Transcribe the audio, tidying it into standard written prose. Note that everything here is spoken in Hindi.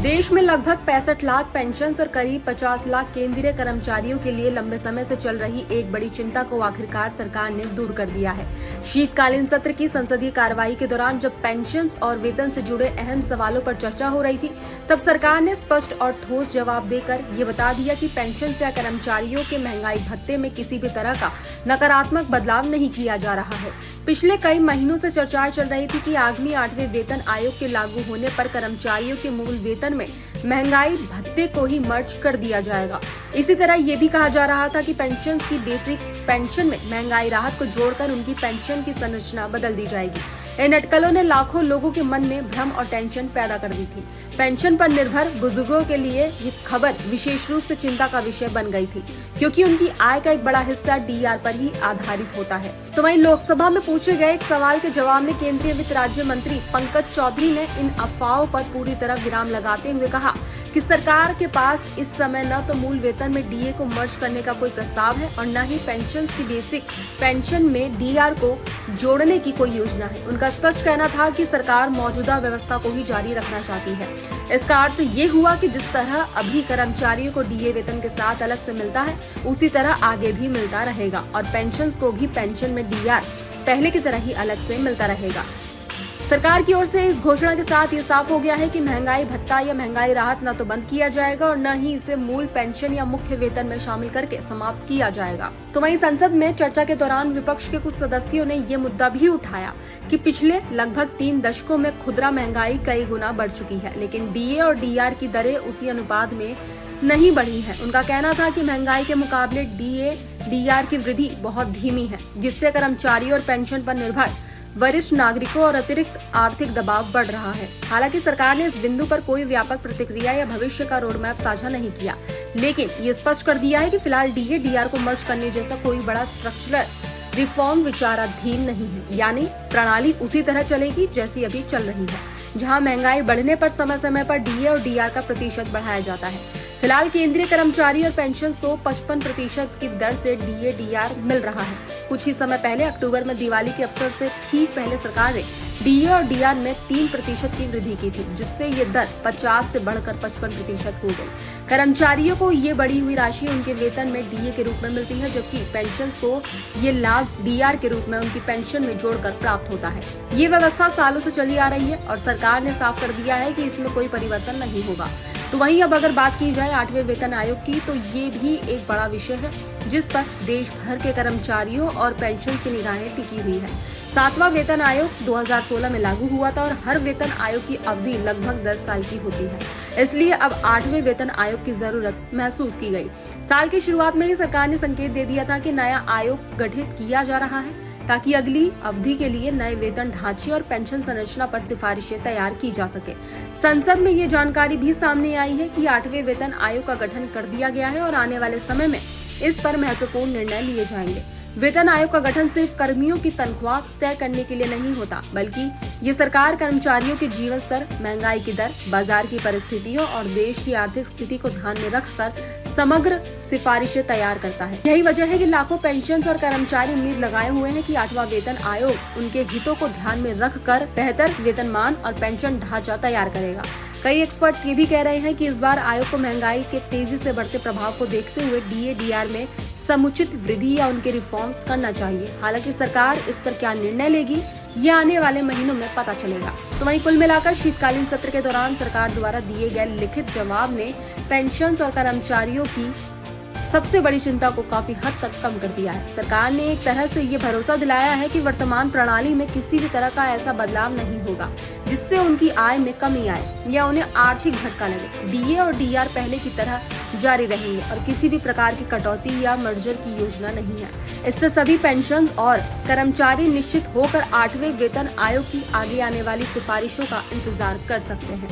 देश में लगभग 65 लाख पेंशन और करीब 50 लाख केंद्रीय कर्मचारियों के लिए लंबे समय से चल रही एक बड़ी चिंता को आखिरकार सरकार ने दूर कर दिया है। शीतकालीन सत्र की संसदीय कार्रवाई के दौरान जब पेंशन और वेतन से जुड़े अहम सवालों पर चर्चा हो रही थी, तब सरकार ने स्पष्ट और ठोस जवाब देकर ये बता दिया कि पेंशन या कर्मचारियों के महंगाई भत्ते में किसी भी तरह का नकारात्मक बदलाव नहीं किया जा रहा है। पिछले कई महीनों से चर्चाएं चल रही थी कि आगामी 8वें वेतन आयोग के लागू होने पर कर्मचारियों के मूल वेतन में महंगाई भत्ते को ही मर्ज कर दिया जाएगा। इसी तरह ये भी कहा जा रहा था कि पेंशन की बेसिक पेंशन में महंगाई राहत को जोड़कर उनकी पेंशन की संरचना बदल दी जाएगी। इन अटकलों ने लाखों लोगों के मन में भ्रम और टेंशन पैदा कर दी थी। पेंशन पर निर्भर बुजुर्गों के लिए ये खबर विशेष रूप से चिंता का विषय बन गई थी, क्योंकि उनकी आय का एक बड़ा हिस्सा डीआर पर ही आधारित होता है। तो वहीं लोकसभा में पूछे गए एक सवाल के जवाब में केंद्रीय वित्त राज्य मंत्री पंकज चौधरी ने इन अफवाहों पर पूरी तरह विराम लगाते हुए कहा कि सरकार के पास इस समय न तो मूल वेतन में डीए को मर्ज करने का कोई प्रस्ताव है और न ही पेंशन की बेसिक पेंशन में डीआर को जोड़ने की कोई योजना है। उनका स्पष्ट कहना था कि सरकार मौजूदा व्यवस्था को ही जारी रखना चाहती है। इसका अर्थ ये हुआ कि जिस तरह अभी कर्मचारियों को डीए वेतन के साथ अलग से मिलता है, उसी तरह आगे भी मिलता रहेगा और पेंशन को भी पेंशन में डीआर पहले की तरह ही अलग से मिलता रहेगा। सरकार की ओर से इस घोषणा के साथ ये साफ हो गया है कि महंगाई भत्ता या महंगाई राहत न तो बंद किया जाएगा और न ही इसे मूल पेंशन या मुख्य वेतन में शामिल करके समाप्त किया जाएगा। तो वहीं संसद में चर्चा के दौरान विपक्ष के कुछ सदस्यों ने ये मुद्दा भी उठाया कि पिछले लगभग 3 दशकों में खुदरा महंगाई कई गुना बढ़ चुकी है, लेकिन डीए और डीआर की दरें उसी अनुपात में नहीं बढ़ी है। उनका कहना था कि महंगाई के मुकाबले डीए डीआर की वृद्धि बहुत धीमी है, जिससे कर्मचारियों और पेंशन पर निर्भर वरिष्ठ नागरिकों और अतिरिक्त आर्थिक दबाव बढ़ रहा है। हालांकि सरकार ने इस बिंदु पर कोई व्यापक प्रतिक्रिया या भविष्य का रोड मैप साझा नहीं किया, लेकिन ये स्पष्ट कर दिया है कि फिलहाल डीए डीआर को मर्ज करने जैसा कोई बड़ा स्ट्रक्चरल रिफॉर्म विचाराधीन नहीं है। यानी प्रणाली उसी तरह चलेगी जैसी अभी चल रही है, जहां महंगाई बढ़ने पर समय समय पर डीए और डीआर का प्रतिशत बढ़ाया जाता है। फिलहाल केंद्रीय कर्मचारी और पेंशन को 55% की दर से डीए डीआर मिल रहा है। कुछ ही समय पहले अक्टूबर में दिवाली के अवसर से ठीक पहले सरकार ने डीए और डीआर में 3% की वृद्धि की थी, जिससे ये दर 50 से बढ़कर 55% हो गई। कर्मचारियों को ये बढ़ी हुई राशि उनके वेतन में डीए के रूप में मिलती है, जबकि पेंशन को ये लाभ डीआर के रूप में उनकी पेंशन में जोड़कर प्राप्त होता है। ये व्यवस्था सालों से चली आ रही है और सरकार ने साफ कर दिया है कि इसमें कोई परिवर्तन नहीं होगा। तो वहीं अब अगर बात की जाए 8वें वेतन आयोग की, तो ये भी एक बड़ा विषय है जिस पर देश भर के कर्मचारियों और पेंशन की निगाहें टिकी हुई है। 7वां वेतन आयोग 2016 में लागू हुआ था और हर वेतन आयोग की अवधि लगभग 10 साल की होती है, इसलिए अब 8वें वेतन आयोग की जरूरत महसूस की गई। साल की शुरुआत में ही सरकार ने संकेत दे दिया था कि नया आयोग गठित किया जा रहा है, ताकि अगली अवधि के लिए नए वेतन ढांचे और पेंशन संरचना पर सिफारिशें तैयार की जा सके। संसद में ये जानकारी भी सामने आई है कि 8वें वेतन आयोग का गठन कर दिया गया है और आने वाले समय में इस पर महत्वपूर्ण निर्णय लिए जाएंगे। वेतन आयोग का गठन सिर्फ कर्मियों की तनख्वाह तय करने के लिए नहीं होता, बल्कि ये सरकार कर्मचारियों के जीवन स्तर, महंगाई की दर, बाजार की परिस्थितियों और देश की आर्थिक स्थिति को ध्यान में रखकर समग्र सिफारिशें तैयार करता है। यही वजह है कि लाखों पेंशन और कर्मचारी उम्मीद लगाए हुए हैं कि 8वां वेतन आयोग उनके हितों को ध्यान में रखकर बेहतर वेतनमान और पेंशन ढांचा तैयार करेगा। कई एक्सपर्ट्स ये भी कह रहे हैं कि इस बार आयोग को महंगाई के तेजी से बढ़ते प्रभाव को देखते हुए डीए डीआर में समुचित वृद्धि या उनके रिफॉर्म्स करना चाहिए। हालांकि सरकार इस पर क्या निर्णय लेगी, ये आने वाले महीनों में पता चलेगा। तो वहीं कुल मिलाकर शीतकालीन सत्र के दौरान सरकार द्वारा दिए गए लिखित जवाब ने पेंशन और कर्मचारियों की सबसे बड़ी चिंता को काफी हद तक कम कर दिया है। सरकार ने एक तरह से ये भरोसा दिलाया है कि वर्तमान प्रणाली में किसी भी तरह का ऐसा बदलाव नहीं होगा जिससे उनकी आय में कमी आए या उन्हें आर्थिक झटका लगे। डीए और डीआर पहले की तरह जारी रहेंगे और किसी भी प्रकार की कटौती या मर्जर की योजना नहीं है। इससे सभी पेंशन और कर्मचारी निश्चित होकर 8वें वेतन आयोग की आगे आने वाली सिफारिशों का इंतजार कर सकते हैं।